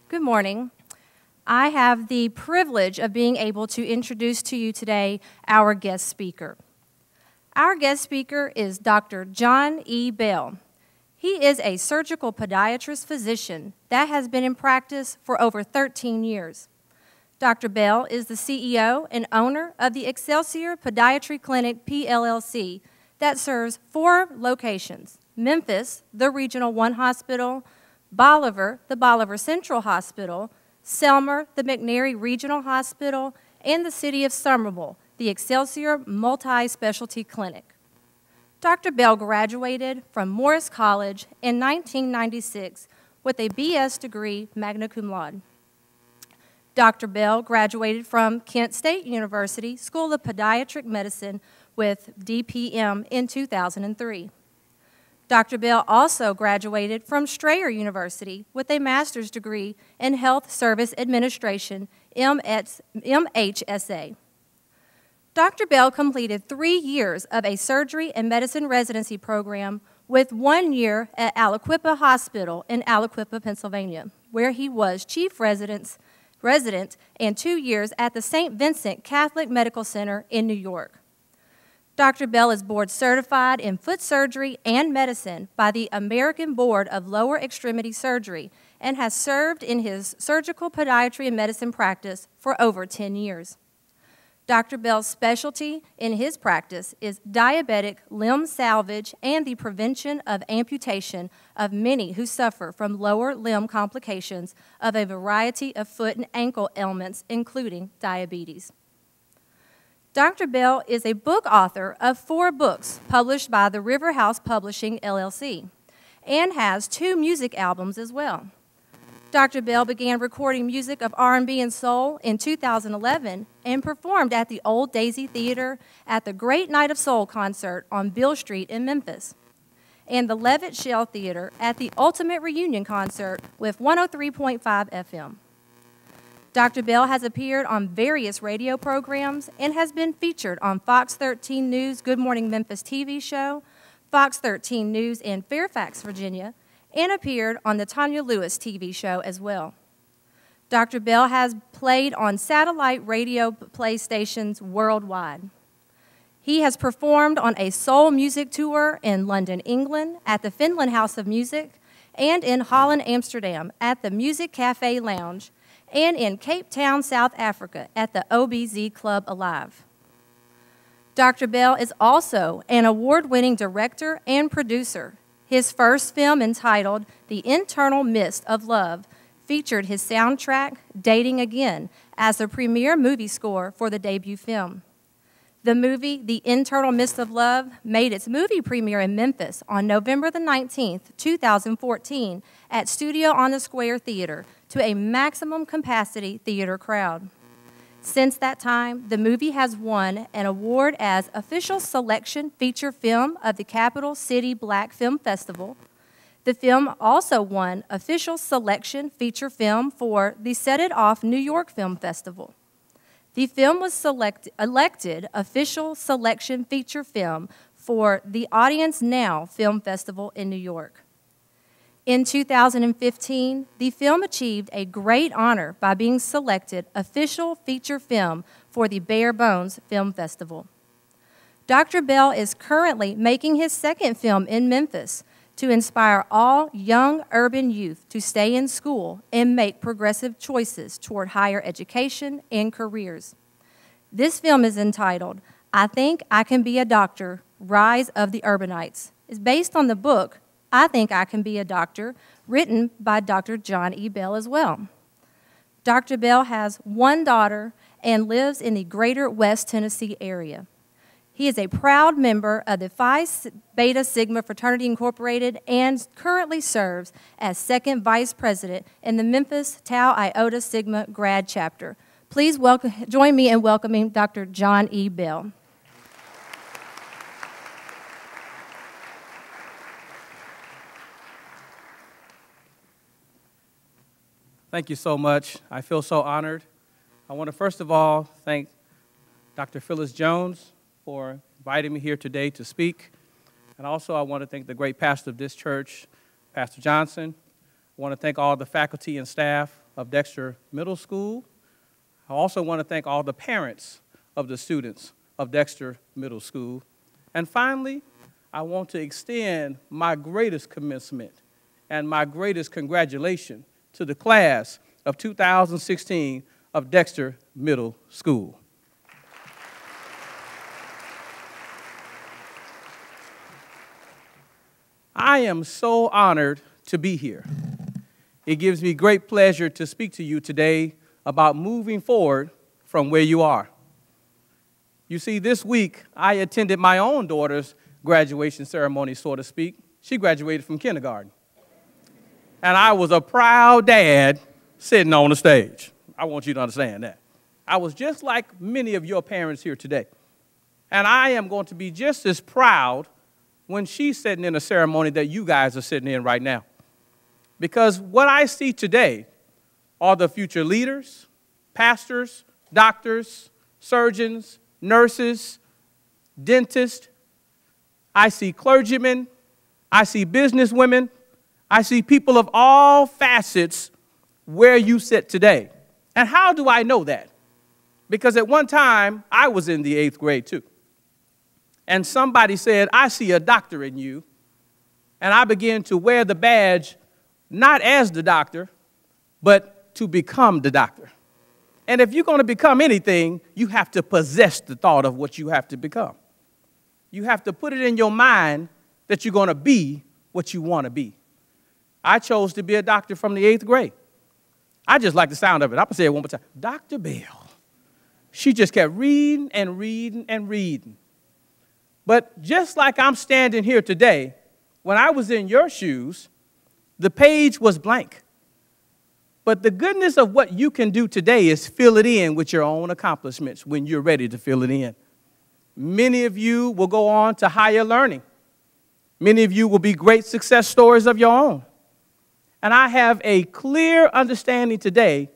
Good morning. I have the privilege of being able to introduce to you today our guest speaker. Our guest speaker is Dr. John E. Bell. He is a surgical podiatrist physician that has been in practice for over 13 years. Dr. Bell is the CEO and owner of the Excelsior Podiatry Clinic, PLLC, that serves 4 locations: Memphis, the Regional 1 Hospital; Bolivar, the Bolivar Central Hospital; Selmer, the McNary Regional Hospital; and the City of Somerville, the Excelsior Multi-Specialty Clinic. Dr. Bell graduated from Morris College in 1996 with a BS degree, magna cum laude. Dr. Bell graduated from Kent State University School of Podiatric Medicine with DPM in 2003. Dr. Bell also graduated from Strayer University with a master's degree in Health Service Administration, MHSA. Dr. Bell completed 3 years of a surgery and medicine residency program with 1 year at Aliquippa Hospital in Aliquippa, Pennsylvania, where he was chief resident, and 2 years at the St. Vincent Catholic Medical Center in New York. Dr. Bell is board certified in foot surgery and medicine by the American Board of Lower Extremity Surgery and has served in his surgical podiatry and medicine practice for over 10 years. Dr. Bell's specialty in his practice is diabetic limb salvage and the prevention of amputation of many who suffer from lower limb complications of a variety of foot and ankle ailments, including diabetes. Dr. Bell is a book author of 4 books published by the River House Publishing, LLC, and has 2 music albums as well. Dr. Bell began recording music of R&B and soul in 2011 and performed at the Old Daisy Theater at the Great Night of Soul concert on Beale Street in Memphis, and the Levitt Shell Theater at the Ultimate Reunion concert with 103.5 FM. Dr. Bell has appeared on various radio programs and has been featured on Fox 13 News' Good Morning Memphis TV show, Fox 13 News in Fairfax, Virginia, and appeared on the Tanya Lewis TV show as well. Dr. Bell has played on satellite radio play stations worldwide. He has performed on a soul music tour in London, England, at the Finland House of Music, and in Holland, Amsterdam, at the Music Cafe Lounge, and in Cape Town, South Africa, at the OBZ Club Alive. Dr. Bell is also an award-winning director and producer. His first film, entitled The Internal Mist of Love, featured his soundtrack, Dating Again, as the premiere movie score for the debut film. The movie, The Internal Mist of Love, made its movie premiere in Memphis on November the 19th, 2014, at Studio on the Square Theater to a maximum capacity theater crowd. Since that time, the movie has won an award as Official Selection Feature Film of the Capital City Black Film Festival. The film also won Official Selection Feature Film for the Set It Off New York Film Festival. The film was elected Official Selection Feature Film for the Audience Now Film Festival in New York. In 2015, the film achieved a great honor by being selected Official Feature Film for the Bare Bones Film Festival. Dr. Bell is currently making his second film in Memphis to inspire all young urban youth to stay in school and make progressive choices toward higher education and careers. This film is entitled, I Think I Can Be a Doctor, Rise of the Urbanites. It's based on the book, I Think I Can Be a Doctor, written by Dr. John E. Bell as well. Dr. Bell has 1 daughter and lives in the greater West Tennessee area. He is a proud member of the Phi Beta Sigma Fraternity Incorporated and currently serves as 2nd Vice President in the Memphis Tau Iota Sigma Grad Chapter. Please join me in welcoming Dr. John E. Bell. Thank you so much. I feel so honored. I want to first of all thank Dr. Phyllis Jones for inviting me here today to speak. And also I want to thank the great pastor of this church, Pastor Johnson. I want to thank all the faculty and staff of Dexter Middle School. I also want to thank all the parents of the students of Dexter Middle School. And finally, I want to extend my greatest commencement and my greatest congratulations to the class of 2016 of Dexter Middle School. I am so honored to be here. It gives me great pleasure to speak to you today about moving forward from where you are. You see, this week, I attended my own daughter's graduation ceremony, so to speak. She graduated from kindergarten. And I was a proud dad sitting on the stage. I want you to understand that. I was just like many of your parents here today. And I am going to be just as proud when she's sitting in a ceremony that you guys are sitting in right now. Because what I see today are the future leaders, pastors, doctors, surgeons, nurses, dentists. I see clergymen. I see businesswomen. I see people of all facets where you sit today. And how do I know that? Because at one time, I was in the 8th grade too. And somebody said, I see a doctor in you. And I began to wear the badge, not as the doctor, but to become the doctor. And if you're going to become anything, you have to possess the thought of what you have to become. You have to put it in your mind that you're going to be what you want to be. I chose to be a doctor from the 8th grade. I just like the sound of it. I'm going to say it one more time. Dr. Bell. She just kept reading and reading and reading. But just like I'm standing here today, when I was in your shoes, the page was blank. But the goodness of what you can do today is fill it in with your own accomplishments when you're ready to fill it in. Many of you will go on to higher learning. Many of you will be great success stories of your own. And I have a clear understanding today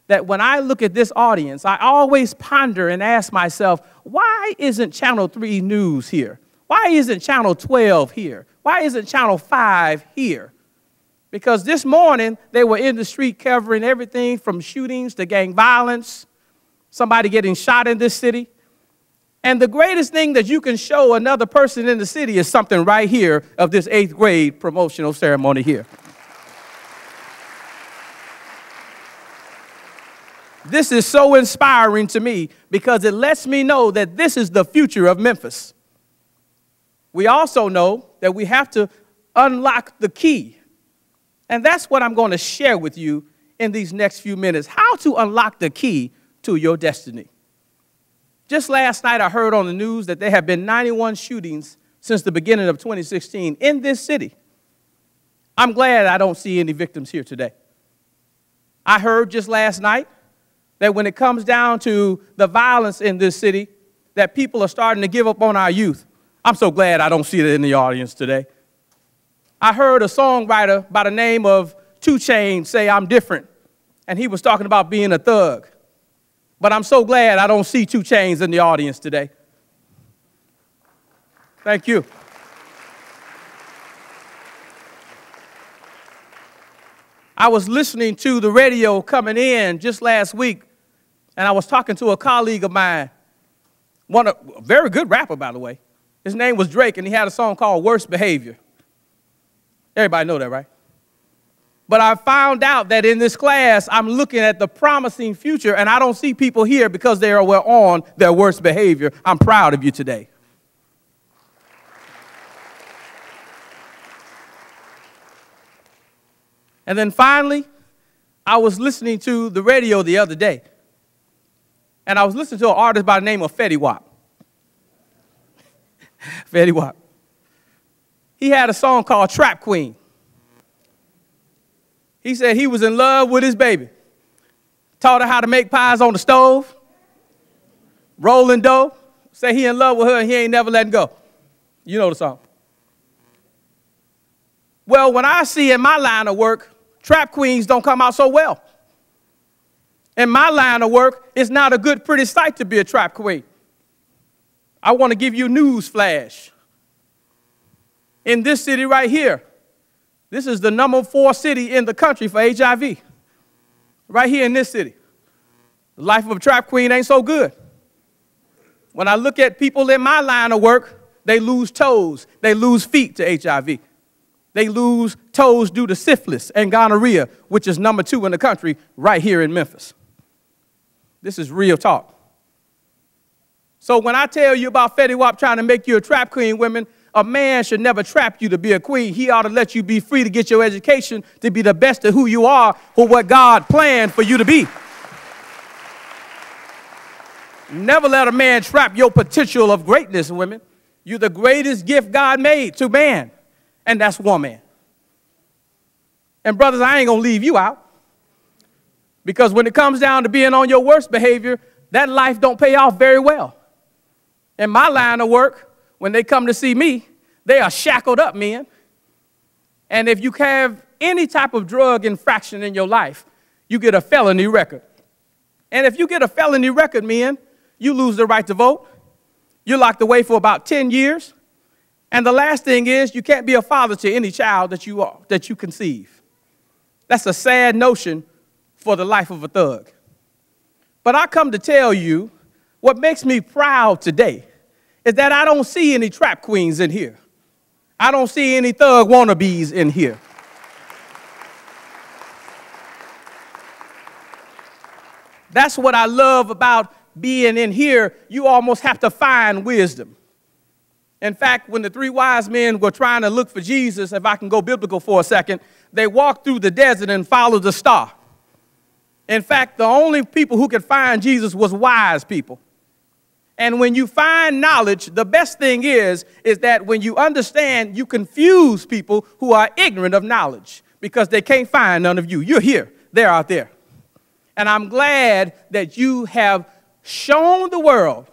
that when I look at this audience, I always ponder and ask myself, why isn't Channel 3 News here? Why isn't Channel 12 here? Why isn't Channel 5 here? Because this morning, they were in the street covering everything from shootings to gang violence, somebody getting shot in this city. And the greatest thing that you can show another person in the city is something right here of this 8th grade promotional ceremony here. This is so inspiring to me because it lets me know that this is the future of Memphis. We also know that we have to unlock the key. And that's what I'm going to share with you in these next few minutes, how to unlock the key to your destiny. Just last night, I heard on the news that there have been 91 shootings since the beginning of 2016 in this city. I'm glad I don't see any victims here today. I heard just last night that when it comes down to the violence in this city, that people are starting to give up on our youth. I'm so glad I don't see that in the audience today. I heard a songwriter by the name of 2 Chainz say, I'm different, and he was talking about being a thug. But I'm so glad I don't see 2 Chainz in the audience today. Thank you. I was listening to the radio coming in just last week, and I was talking to a colleague of mine, a very good rapper, by the way. His name was Drake, and he had a song called Worst Behavior. Everybody know that, right? But I found out that in this class, I'm looking at the promising future, and I don't see people here because they were on their worst behavior. I'm proud of you today. And then finally, I was listening to the radio the other day, and I was listening to an artist by the name of Fetty Wap. Fetty Wap. He had a song called Trap Queen. He said he was in love with his baby. Taught her how to make pies on the stove, rolling dough. Say he in love with her and he ain't never letting go. You know the song. Well, when I see in my line of work, trap queens don't come out so well. In my line of work, it's not a good, pretty sight to be a trap queen. I want to give you a news flash. In this city right here, this is the #4 city in the country for HIV. right here in this city. The life of a trap queen ain't so good. When I look at people in my line of work, they lose toes, they lose feet to HIV. They lose toes due to syphilis and gonorrhea, which is number 2 in the country right here in Memphis. This is real talk. So when I tell you about Fetty Wap trying to make you a trap queen, women, a man should never trap you to be a queen. He ought to let you be free to get your education, to be the best of who you are, for what God planned for you to be. Never let a man trap your potential of greatness, women. You're the greatest gift God made to man, and that's woman. And brothers, I ain't going to leave you out. Because when it comes down to being on your worst behavior, that life don't pay off very well. In my line of work, when they come to see me, they are shackled up, men. And if you have any type of drug infraction in your life, you get a felony record. And if you get a felony record, men, you lose the right to vote. You're locked away for about 10 years. And the last thing is you can't be a father to any child that you conceive. That's a sad notion for the life of a thug. But I come to tell you what makes me proud today is that I don't see any trap queens in here. I don't see any thug wannabes in here. That's what I love about being in here. You almost have to find wisdom. In fact, when the 3 wise men were trying to look for Jesus, if I can go biblical for a second, they walked through the desert and followed the star. In fact, the only people who could find Jesus was wise people. And when you find knowledge, the best thing is that when you understand, you confuse people who are ignorant of knowledge because they can't find none of you. You're here, they're out there. And I'm glad that you have shown the world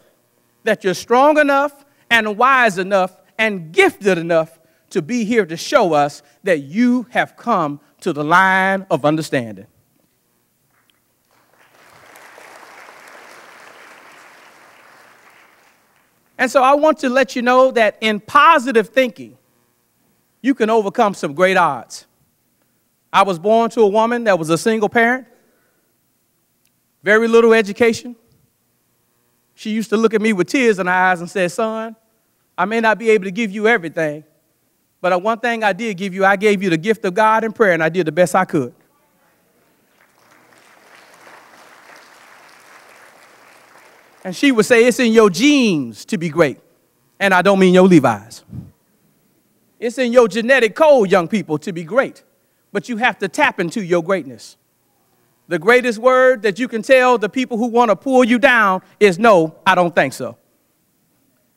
that you're strong enough and wise enough and gifted enough to be here to show us that you have come to the line of understanding. And so I want to let you know that in positive thinking, you can overcome some great odds. I was born to a woman that was a single parent, very little education. She used to look at me with tears in her eyes and say, son, I may not be able to give you everything, but one thing I did give you, I gave you the gift of God in prayer, and I did the best I could. And she would say, it's in your genes to be great. And I don't mean your Levi's. It's in your genetic code, young people, to be great. But you have to tap into your greatness. The greatest word that you can tell the people who want to pull you down is no, I don't think so.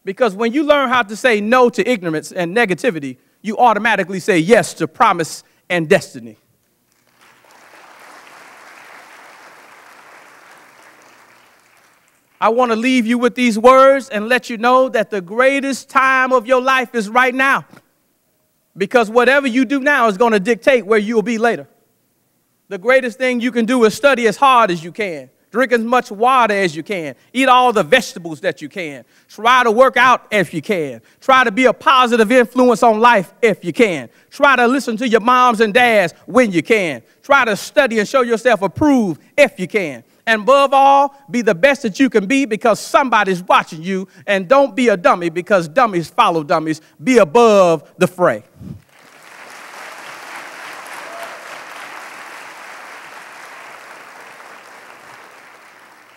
Because when you learn how to say no to ignorance and negativity, you automatically say yes to promise and destiny. I want to leave you with these words and let you know that the greatest time of your life is right now. Because whatever you do now is going to dictate where you'll be later. The greatest thing you can do is study as hard as you can. Drink as much water as you can. Eat all the vegetables that you can. Try to work out if you can. Try to be a positive influence on life if you can. Try to listen to your moms and dads when you can. Try to study and show yourself approved if you can. And above all, be the best that you can be because somebody's watching you. And don't be a dummy because dummies follow dummies. Be above the fray.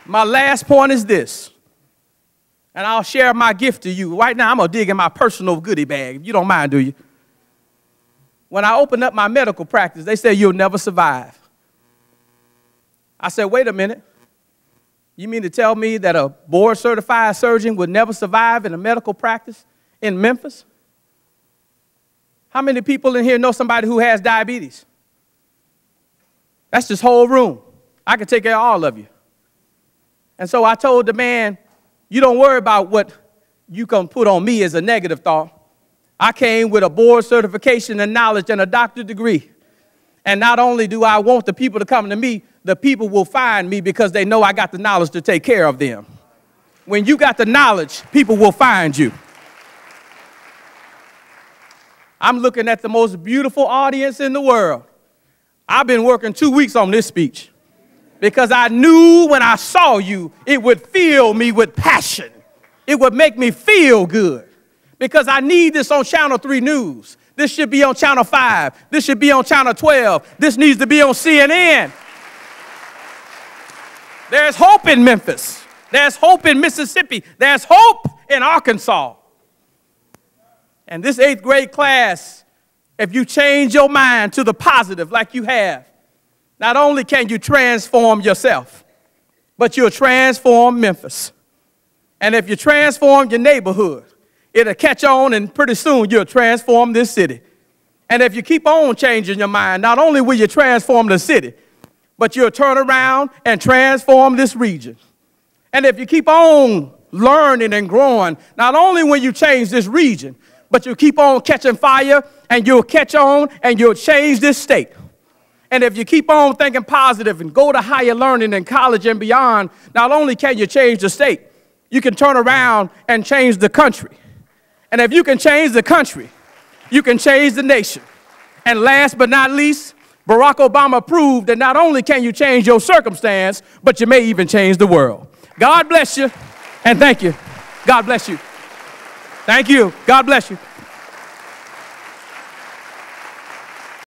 My last point is this, and I'll share my gift to you. Right now, I'm going to dig in my personal goodie bag, if you don't mind, do you? When I opened up my medical practice, they said, you'll never survive. I said, wait a minute. You mean to tell me that a board-certified surgeon would never survive in a medical practice in Memphis? How many people in here know somebody who has diabetes? That's this whole room. I can take care of all of you. And so I told the man, you don't worry about what you can put on me as a negative thought. I came with a board certification and knowledge and a doctorate degree. And not only do I want the people to come to me, the people will find me because they know I got the knowledge to take care of them. When you got the knowledge, people will find you. I'm looking at the most beautiful audience in the world. I've been working 2 weeks on this speech. because I knew when I saw you, it would fill me with passion. It would make me feel good, because I need this on Channel 3 News. This should be on Channel 5. This should be on Channel 12. This needs to be on CNN. There's hope in Memphis. There's hope in Mississippi. There's hope in Arkansas. And this 8th grade class, if you change your mind to the positive like you have, not only can you transform yourself, but you'll transform Memphis. And if you transform your neighborhood, it'll catch on, and pretty soon you'll transform this city. And if you keep on changing your mind, not only will you transform the city, but you'll turn around and transform this region. And if you keep on learning and growing, not only will you change this region, but you'll keep on catching fire, and you'll catch on and you'll change this state. And if you keep on thinking positive and go to higher learning in college and beyond, not only can you change the state, you can turn around and change the country. And if you can change the country, you can change the nation. And last but not least, Barack Obama proved that not only can you change your circumstance, but you may even change the world. God bless you, and thank you. God bless you. Thank you. God bless you.